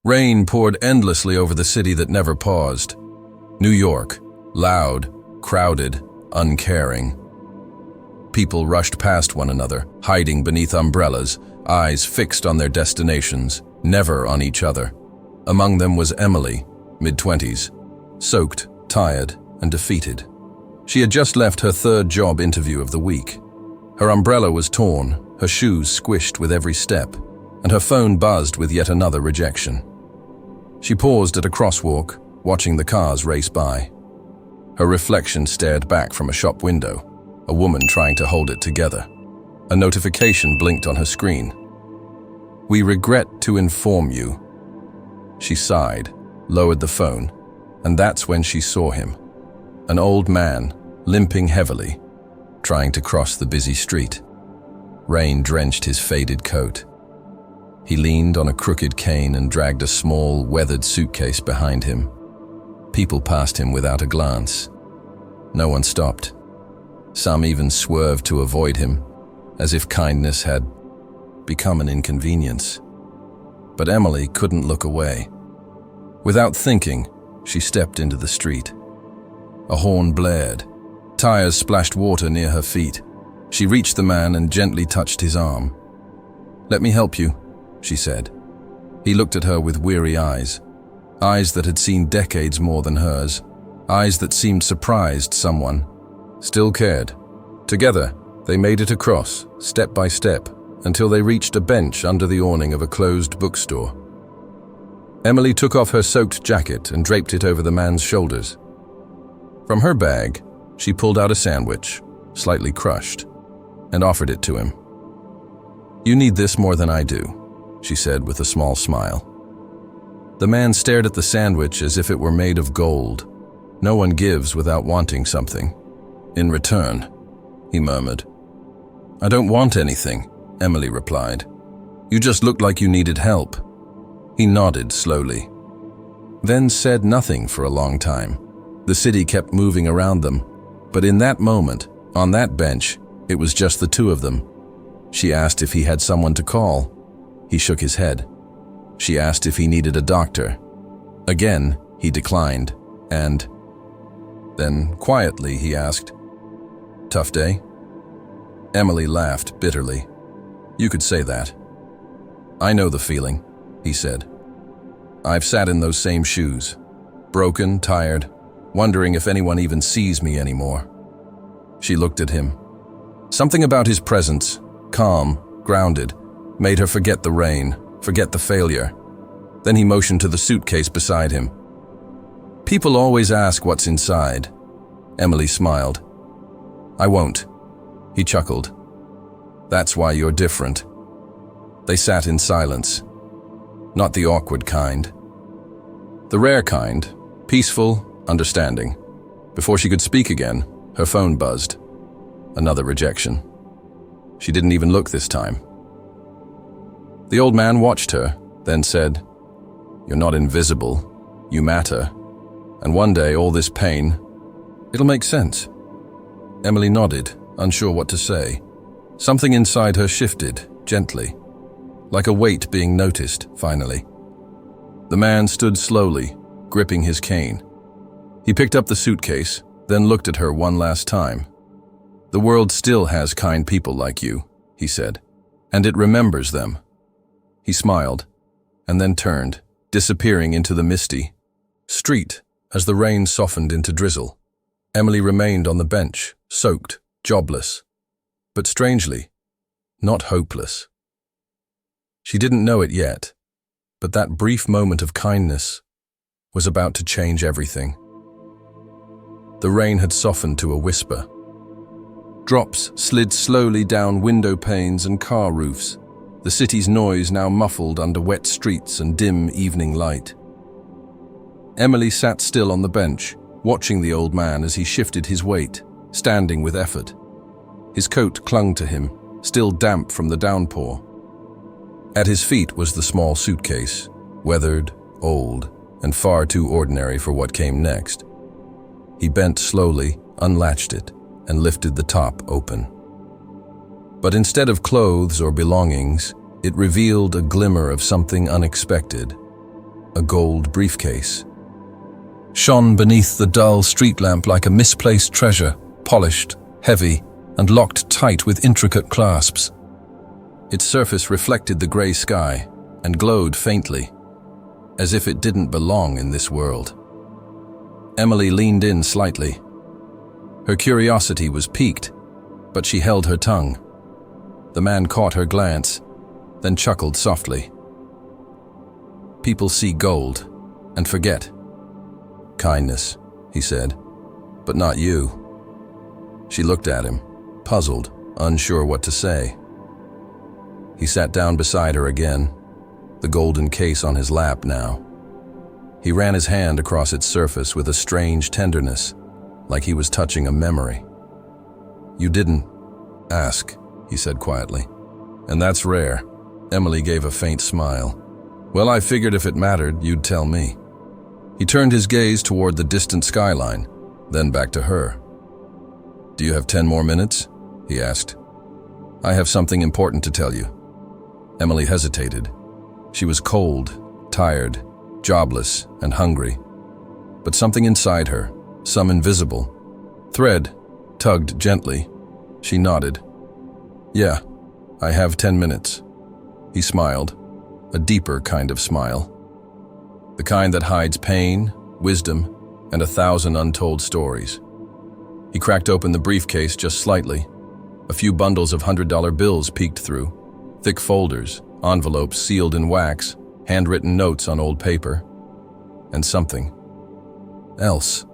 Rain poured endlessly over the city that never paused. New York, loud, crowded, uncaring. People rushed past one another, hiding beneath umbrellas, eyes fixed on their destinations, never on each other. Among them was Emily, mid-20s, soaked, tired, and defeated. She had just left her third job interview of the week. Her umbrella was torn, her shoes squished with every step, and her phone buzzed with yet another rejection. She paused at a crosswalk, watching the cars race by. Her reflection stared back from a shop window, a woman trying to hold it together. A notification blinked on her screen. "We regret to inform you." She sighed, lowered the phone, and that's when she saw him. An old man, limping heavily, trying to cross the busy street. Rain drenched his faded coat. He leaned on a crooked cane and dragged a small, weathered suitcase behind him. People passed him without a glance. No one stopped. Some even swerved to avoid him, as if kindness had become an inconvenience. But Emily couldn't look away. Without thinking, she stepped into the street. A horn blared. Tires splashed water near her feet. She reached the man and gently touched his arm. "Let me help you," she said. He looked at her with weary eyes that had seen decades more than hers, eyes that seemed surprised someone still cared. Together, they made it across, step by step, until they reached a bench under the awning of a closed bookstore. Emily took off her soaked jacket and draped it over the man's shoulders. From her bag, she pulled out a sandwich, slightly crushed, and offered it to him. "You need this more than I do," she said with a small smile. The man stared at the sandwich as if it were made of gold. No one gives without wanting something. "In return," he murmured. "I don't want anything," Emily replied. "You just looked like you needed help." He nodded slowly, then said nothing for a long time. The city kept moving around them, but in that moment, on that bench, it was just the two of them. She asked if he had someone to call. He shook his head. She asked if he needed a doctor. Again, he declined, and then, quietly, he asked, "Tough day?" Emily laughed bitterly. "You could say that." "I know the feeling," he said. "I've sat in those same shoes, broken, tired, wondering if anyone even sees me anymore." She looked at him. Something about his presence, calm, grounded, made her forget the rain, forget the failure. Then he motioned to the suitcase beside him. "People always ask what's inside." Emily smiled. "I won't." He chuckled. "That's why you're different." They sat in silence. Not the awkward kind. The rare kind, peaceful, understanding. Before she could speak again, her phone buzzed. Another rejection. She didn't even look this time. The old man watched her, then said, "You're not invisible. You matter. And one day, all this pain, it'll make sense." Emily nodded, unsure what to say. Something inside her shifted, gently, like a weight being noticed, finally. The man stood slowly, gripping his cane. He picked up the suitcase, then looked at her one last time. "The world still has kind people like you," he said, "and it remembers them." He smiled, and then turned, disappearing into the misty street as the rain softened into drizzle. Emily remained on the bench, soaked, jobless, but strangely, not hopeless. She didn't know it yet, but that brief moment of kindness was about to change everything. The rain had softened to a whisper. Drops slid slowly down window panes and car roofs, the city's noise now muffled under wet streets and dim evening light. Emily sat still on the bench, watching the old man as he shifted his weight, standing with effort. His coat clung to him, still damp from the downpour. At his feet was the small suitcase, weathered, old, and far too ordinary for what came next. He bent slowly, unlatched it, and lifted the top open. But instead of clothes or belongings, it revealed a glimmer of something unexpected. a gold briefcase. Shone beneath the dull street lamp like a misplaced treasure, polished, heavy, and locked tight with intricate clasps. Its surface reflected the gray sky and glowed faintly, as if it didn't belong in this world. Emily leaned in slightly. Her curiosity was piqued, but she held her tongue. The man caught her glance, then chuckled softly. People see gold and forget. Kindness, he said, but not you. She looked at him, puzzled, unsure what to say. He sat down beside her again, the golden case on his lap now. He ran his hand across its surface with a strange tenderness, like he was touching a memory. "You didn't ask," he said quietly. "And that's rare." Emily gave a faint smile. "Well, I figured if it mattered, you'd tell me." He turned his gaze toward the distant skyline, then back to her. "Do you have 10 more minutes?" he asked. "I have something important to tell you." Emily hesitated. She was cold, tired, jobless, and hungry. But something inside her, some invisible thread, tugged gently. She nodded. "Yeah, I have 10 minutes." He smiled, a deeper kind of smile. The kind that hides pain, wisdom, and 1,000 untold stories. He cracked open the briefcase just slightly. A few bundles of $100 bills peeked through, thick folders, envelopes sealed in wax, handwritten notes on old paper. And something else.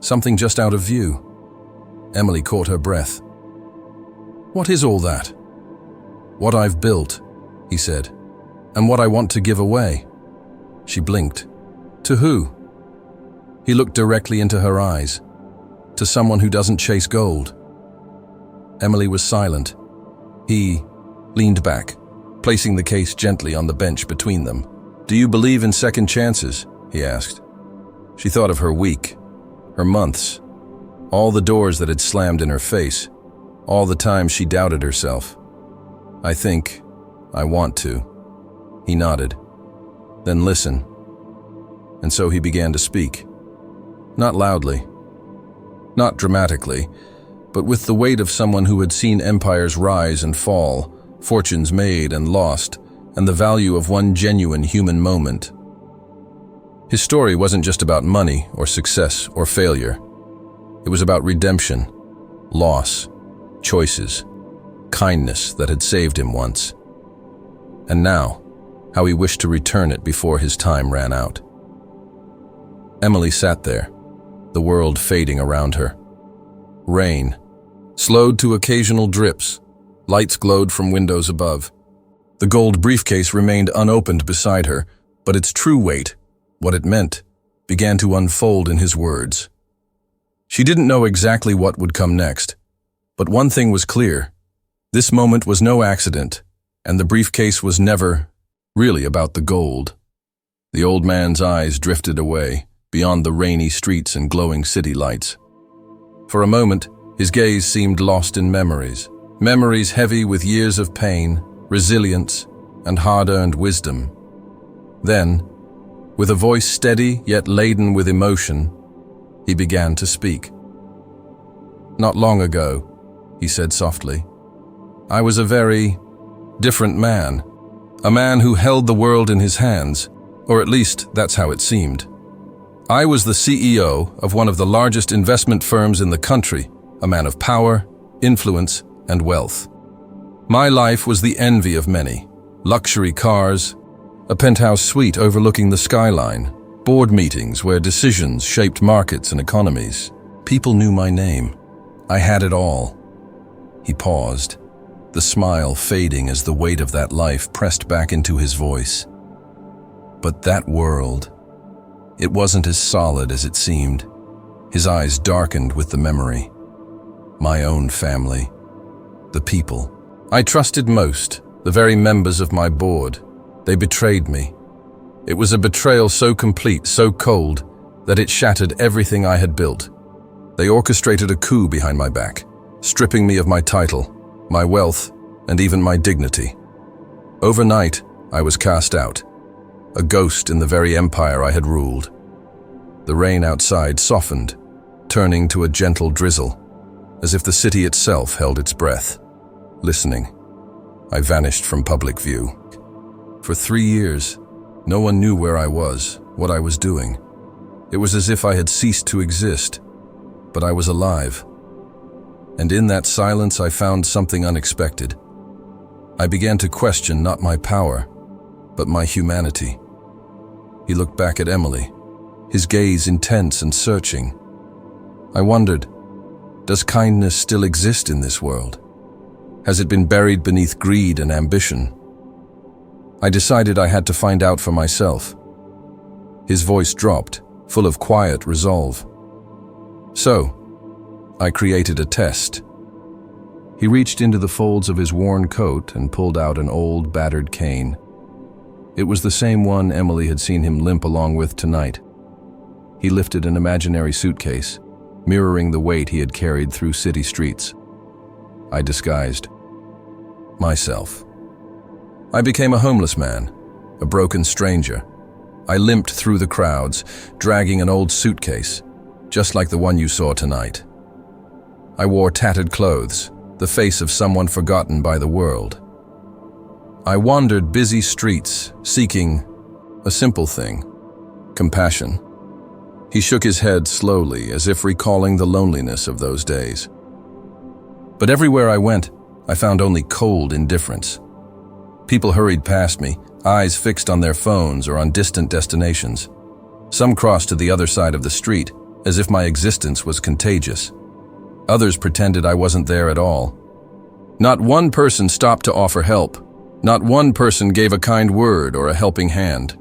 Something just out of view. Emily caught her breath. "What is all that?" "What I've built," he said, "and what I want to give away." She blinked. "To who?" He looked directly into her eyes. "To someone who doesn't chase gold." Emily was silent. He leaned back, placing the case gently on the bench between them. "Do you believe in second chances?" he asked. She thought of her week, her months, all the doors that had slammed in her face, all the times she doubted herself. "I think I want to." He nodded. "Then listen." And so he began to speak. Not loudly, not dramatically, but with the weight of someone who had seen empires rise and fall, fortunes made and lost, and the value of one genuine human moment. His story wasn't just about money or success or failure. It was about redemption, loss, choices, kindness that had saved him once. And now, how he wished to return it before his time ran out. Emily sat there, the world fading around her. Rain slowed to occasional drips. Lights glowed from windows above. The gold briefcase remained unopened beside her, but its true weight, what it meant, began to unfold in his words. She didn't know exactly what would come next, but one thing was clear. This moment was no accident, and the briefcase was never really about the gold. The old man's eyes drifted away, beyond the rainy streets and glowing city lights. For a moment, his gaze seemed lost in memories. Memories heavy with years of pain, resilience, and hard-earned wisdom. Then, with a voice steady yet laden with emotion, he began to speak. "Not long ago," he said softly, "I was a very different man. A man who held the world in his hands, or at least that's how it seemed. I was the CEO of one of the largest investment firms in the country, a man of power, influence, and wealth. My life was the envy of many. Luxury cars, a penthouse suite overlooking the skyline, board meetings where decisions shaped markets and economies. People knew my name. I had it all." He paused, the smile fading as the weight of that life pressed back into his voice. But that world, it wasn't as solid as it seemed. His eyes darkened with the memory. My own family. The people I trusted most, the very members of my board. They betrayed me. It was a betrayal so complete, so cold, that it shattered everything I had built. They orchestrated a coup behind my back, stripping me of my title, my wealth, and even my dignity. Overnight, I was cast out. a ghost in the very empire I had ruled. The rain outside softened, turning to a gentle drizzle, as if the city itself held its breath. Listening, I vanished from public view. For 3 years, no one knew where I was, what I was doing. It was as if I had ceased to exist, but I was alive. And in that silence I found something unexpected. I began to question not my power, but my humanity. He looked back at Emily, his gaze intense and searching. I wondered, does kindness still exist in this world? Has it been buried beneath greed and ambition? I decided I had to find out for myself. His voice dropped, full of quiet resolve. So, I created a test. He reached into the folds of his worn coat and pulled out an old, battered cane. It was the same one Emily had seen him limp along with tonight. He lifted an imaginary suitcase, mirroring the weight he had carried through city streets. I disguised myself. I became a homeless man, a broken stranger. I limped through the crowds, dragging an old suitcase, just like the one you saw tonight. I wore tattered clothes, the face of someone forgotten by the world. I wandered busy streets, seeking a simple thing, compassion. He shook his head slowly, as if recalling the loneliness of those days. But everywhere I went, I found only cold indifference. People hurried past me, eyes fixed on their phones or on distant destinations. Some crossed to the other side of the street, as if my existence was contagious. Others pretended I wasn't there at all. Not one person stopped to offer help. Not one person gave a kind word or a helping hand.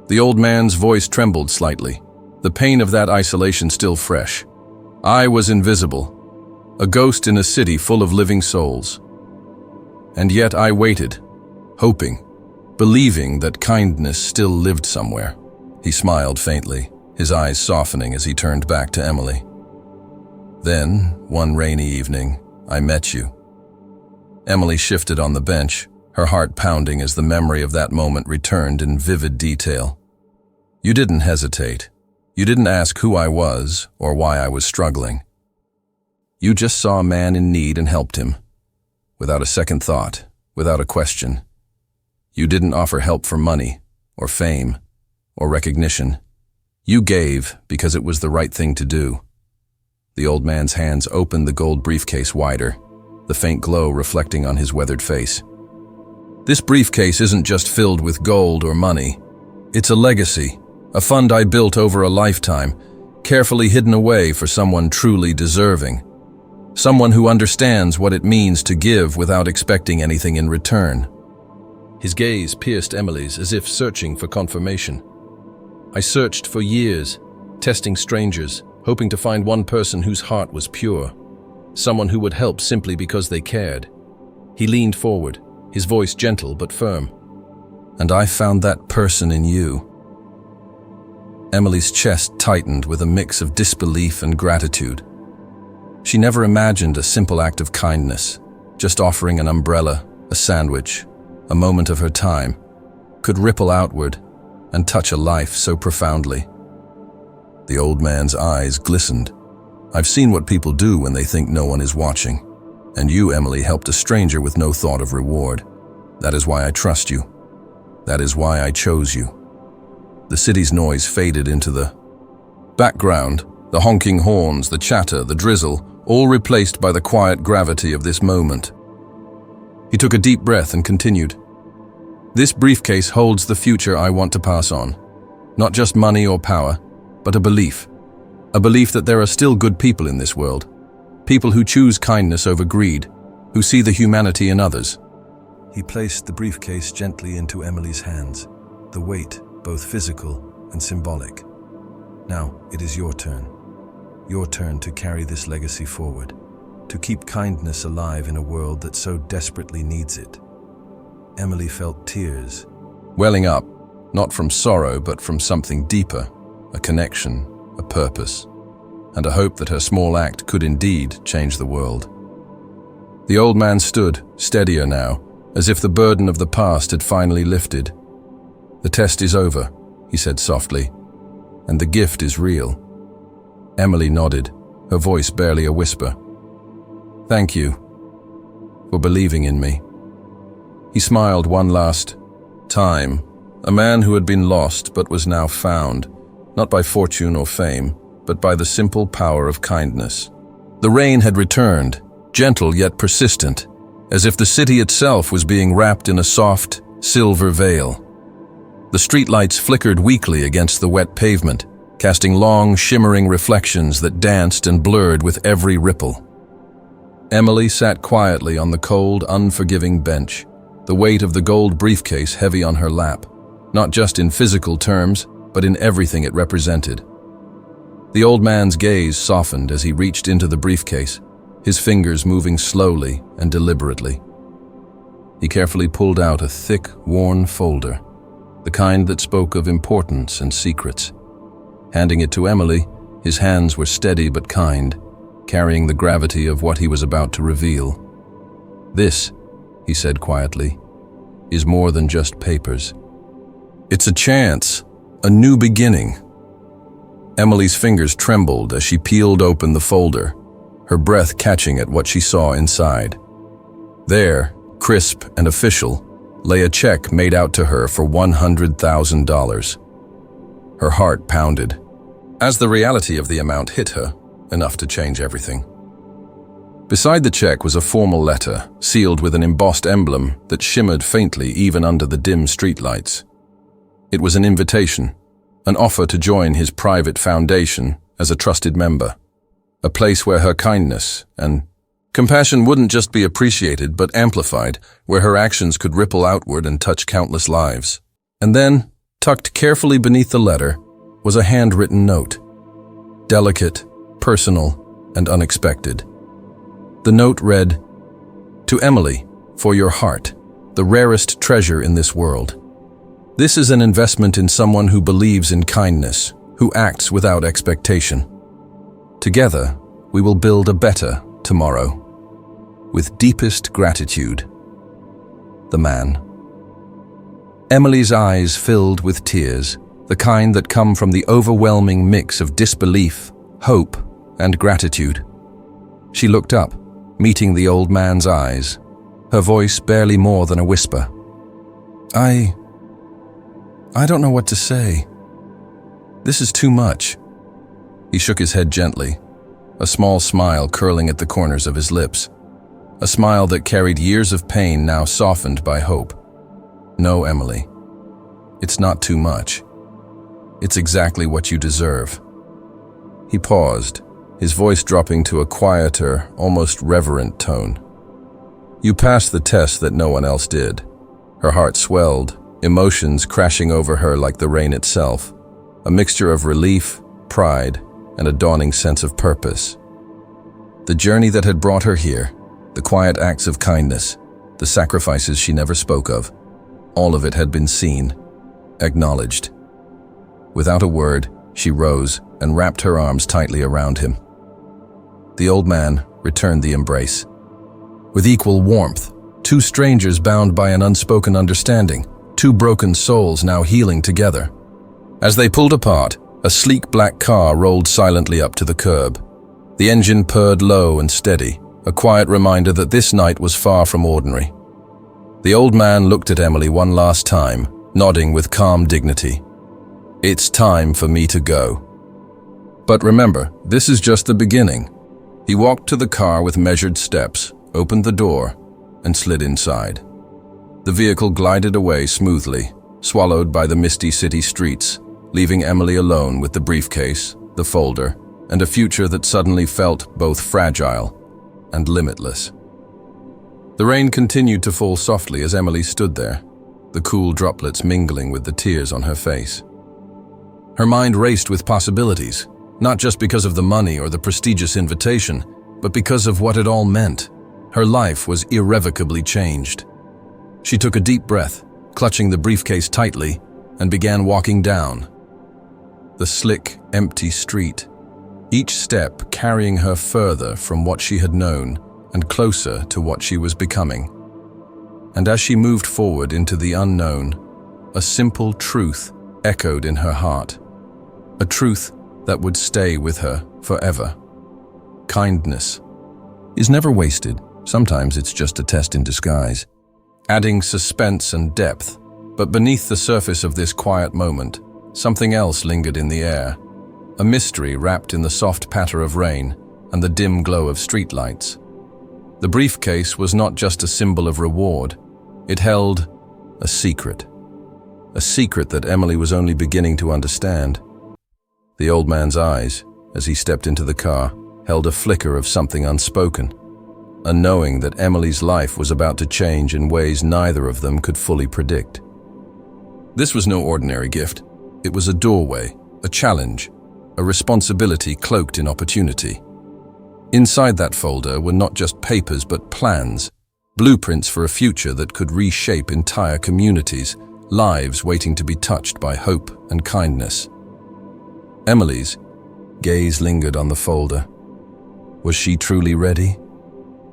The old man's voice trembled slightly, the pain of that isolation still fresh. I was invisible, a ghost in a city full of living souls. And yet I waited, hoping, believing that kindness still lived somewhere. He smiled faintly, his eyes softening as he turned back to Emily. Then, one rainy evening, I met you. Emily shifted on the bench, her heart pounding as the memory of that moment returned in vivid detail. You didn't hesitate. You didn't ask who I was or why I was struggling. You just saw a man in need and helped him, without a second thought, without a question. You didn't offer help for money, or fame, or recognition. You gave because it was the right thing to do. The old man's hands opened the gold briefcase wider, the faint glow reflecting on his weathered face. This briefcase isn't just filled with gold or money. It's a legacy, a fund I built over a lifetime, carefully hidden away for someone truly deserving. Someone who understands what it means to give without expecting anything in return. His gaze pierced Emily's as if searching for confirmation. I searched for years, testing strangers, hoping to find one person whose heart was pure. Someone who would help simply because they cared. He leaned forward, his voice gentle but firm. And I found that person in you. Emily's chest tightened with a mix of disbelief and gratitude. She never imagined a simple act of kindness, just offering an umbrella, a sandwich, a moment of her time, could ripple outward and touch a life so profoundly. The old man's eyes glistened. I've seen what people do when they think no one is watching. And you, Emily, helped a stranger with no thought of reward. That is why I trust you. That is why I chose you. The city's noise faded into the background, the honking horns, the chatter, the drizzle, all replaced by the quiet gravity of this moment. He took a deep breath and continued. This briefcase holds the future I want to pass on. Not just money or power, but a belief. A belief that there are still good people in this world. People who choose kindness over greed, who see the humanity in others. He placed the briefcase gently into Emily's hands, the weight both physical and symbolic. Now it is your turn. Your turn to carry this legacy forward, to keep kindness alive in a world that so desperately needs it. Emily felt tears welling up, not from sorrow but from something deeper, a connection, a purpose, and a hope that her small act could indeed change the world. The old man stood, steadier now, as if the burden of the past had finally lifted. "The test is over," he said softly, "and the gift is real." Emily nodded, her voice barely a whisper. "Thank you for believing in me." He smiled one last time, a man who had been lost but was now found, not by fortune or fame, but by the simple power of kindness. The rain had returned, gentle yet persistent, as if the city itself was being wrapped in a soft, silver veil. The streetlights flickered weakly against the wet pavement, casting long, shimmering reflections that danced and blurred with every ripple. Emily sat quietly on the cold, unforgiving bench, the weight of the gold briefcase heavy on her lap, not just in physical terms, but in everything it represented. The old man's gaze softened as he reached into the briefcase, his fingers moving slowly and deliberately. He carefully pulled out a thick, worn folder, the kind that spoke of importance and secrets. Handing it to Emily, his hands were steady but kind, carrying the gravity of what he was about to reveal. "This," he said quietly, "is more than just papers. It's a chance, a new beginning." Emily's fingers trembled as she peeled open the folder, her breath catching at what she saw inside. There, crisp and official, lay a check made out to her for $100,000. Her heart pounded, as the reality of the amount hit her, enough to change everything. Beside the check was a formal letter, sealed with an embossed emblem that shimmered faintly even under the dim streetlights. It was an invitation, an offer to join his private foundation as a trusted member, a place where her kindness and compassion wouldn't just be appreciated but amplified, where her actions could ripple outward and touch countless lives. And then, tucked carefully beneath the letter, was a handwritten note. Delicate, personal, and unexpected. The note read, "To Emily, for your heart, the rarest treasure in this world. This is an investment in someone who believes in kindness, who acts without expectation. Together, we will build a better tomorrow. With deepest gratitude, the man." Emily's eyes filled with tears, the kind that come from the overwhelming mix of disbelief, hope, and gratitude. She looked up, meeting the old man's eyes, her voice barely more than a whisper. I don't know what to say. This is too much." He shook his head gently, a small smile curling at the corners of his lips, a smile that carried years of pain now softened by hope. "No, Emily, it's not too much. It's exactly what you deserve." He paused, his voice dropping to a quieter, almost reverent tone. "You passed the test that no one else did." Her heart swelled, emotions crashing over her like the rain itself, a mixture of relief, pride, and a dawning sense of purpose. The journey that had brought her here, the quiet acts of kindness, the sacrifices she never spoke of, all of it had been seen, acknowledged. Without a word, she rose and wrapped her arms tightly around him. The old man returned the embrace. With equal warmth, two strangers bound by an unspoken understanding, two broken souls now healing together. As they pulled apart, a sleek black car rolled silently up to the curb. The engine purred low and steady, a quiet reminder that this night was far from ordinary. The old man looked at Emily one last time, nodding with calm dignity. "It's time for me to go. But remember, this is just the beginning." He walked to the car with measured steps, opened the door, and slid inside. The vehicle glided away smoothly, swallowed by the misty city streets, leaving Emily alone with the briefcase, the folder, and a future that suddenly felt both fragile and limitless. The rain continued to fall softly as Emily stood there, the cool droplets mingling with the tears on her face. Her mind raced with possibilities, not just because of the money or the prestigious invitation, but because of what it all meant. Her life was irrevocably changed. She took a deep breath, clutching the briefcase tightly, and began walking down the slick, empty street, each step carrying her further from what she had known and closer to what she was becoming. And as she moved forward into the unknown, a simple truth echoed in her heart. A truth that would stay with her forever. Kindness is never wasted. Sometimes it's just a test in disguise, adding suspense and depth. But beneath the surface of this quiet moment, something else lingered in the air. A mystery wrapped in the soft patter of rain and the dim glow of streetlights. The briefcase was not just a symbol of reward. It held a secret. A secret that Emily was only beginning to understand. The old man's eyes, as he stepped into the car, held a flicker of something unspoken. A knowing that Emily's life was about to change in ways neither of them could fully predict. This was no ordinary gift. It was a doorway, a challenge, a responsibility cloaked in opportunity. Inside that folder were not just papers but plans, blueprints for a future that could reshape entire communities, lives waiting to be touched by hope and kindness. Emily's gaze lingered on the folder. Was she truly ready?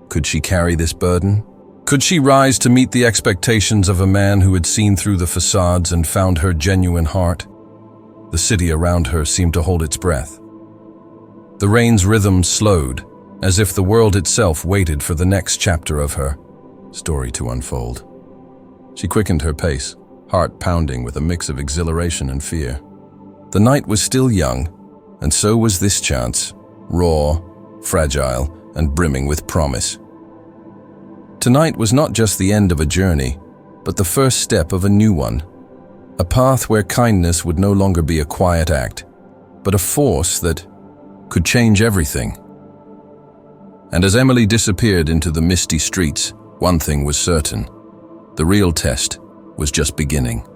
Could she carry this burden? Could she rise to meet the expectations of a man who had seen through the facades and found her genuine heart? The city around her seemed to hold its breath. The rain's rhythm slowed, as if the world itself waited for the next chapter of her story to unfold. She quickened her pace, heart pounding with a mix of exhilaration and fear. The night was still young, and so was this chance, raw, fragile, and brimming with promise. Tonight was not just the end of a journey, but the first step of a new one. A path where kindness would no longer be a quiet act, but a force that could change everything. And as Emily disappeared into the misty streets, one thing was certain. The real test was just beginning.